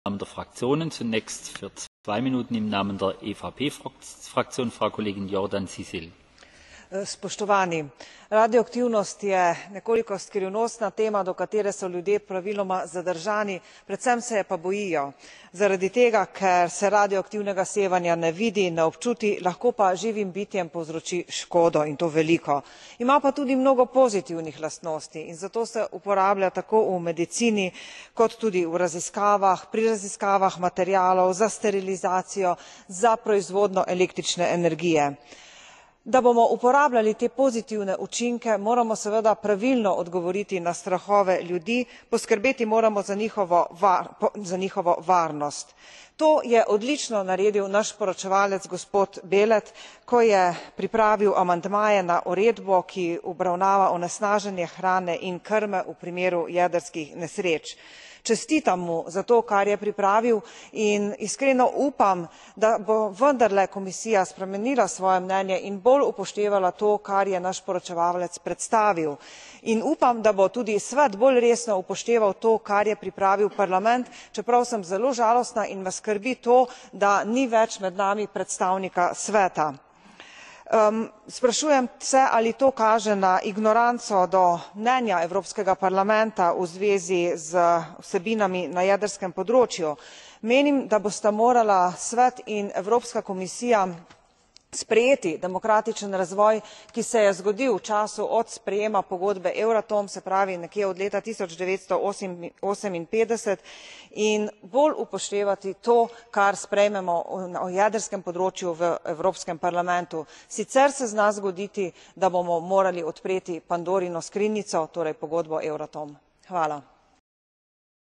Namen der Fraktionen. Zunächst für 2 Minuten im Namen der EVP-Fraktion Frau Kollegin Jordan Cizil. Spoštovani, radioaktivnost je nekoliko skrivnostna tema, do katere so ljudje praviloma zadržani, predvsem se je pa bojijo. Zaradi tega, ker se radioaktivnega sevanja ne vidi, ne občuti, lahko pa živim bitjem povzroči škodo in to veliko. Ima pa tudi mnogo pozitivnih lastnosti in zato se uporablja tako v medicini kot tudi v raziskavah, pri raziskavah materialov, za sterilizacijo, za proizvodnjo električne energije. Da bomo uporabljali te pozitivne učinke, moramo seveda pravilno odgovoriti na strahove ljudi, poskrbeti moramo za njihovo varnost. To je odlično naredil naš poročevalec gospod Belet, ko je pripravil amandmaje na uredbo, ki obravnava onesnaženje hrane in krme v primeru jedrskih nesreč. Čestitam mu za to, kar je pripravil, in iskreno upam, da bo vendarle Komisija spremenila svoje mnenje in bolj upoštevala to, kar je naš poročevalec predstavil. In upam, da bo tudi Svet bolj resno upošteval to, kar je pripravil Parlament, čeprav sem zelo žalostna in me skrbi to, da ni več med nami predstavnika Sveta. Sprašujem se, ali to kaže na ignoranco do mnenja Evropskega parlamenta v zvezi z vsebinami na jedrskem področju. Menim, da bosta morala Svet in Evropska komisija sprejeti demokratičen razvoj, ki se je zgodil v času od sprejema pogodbe Euratom, se pravi nekje od leta 1958, in bolj upoštevati to, kar sprejmemo o jedrskem področju v Evropskem parlamentu. Sicer se zna zgoditi, da bomo morali odpreti Pandorino skrinjico, torej pogodbo Euratom. Hvala.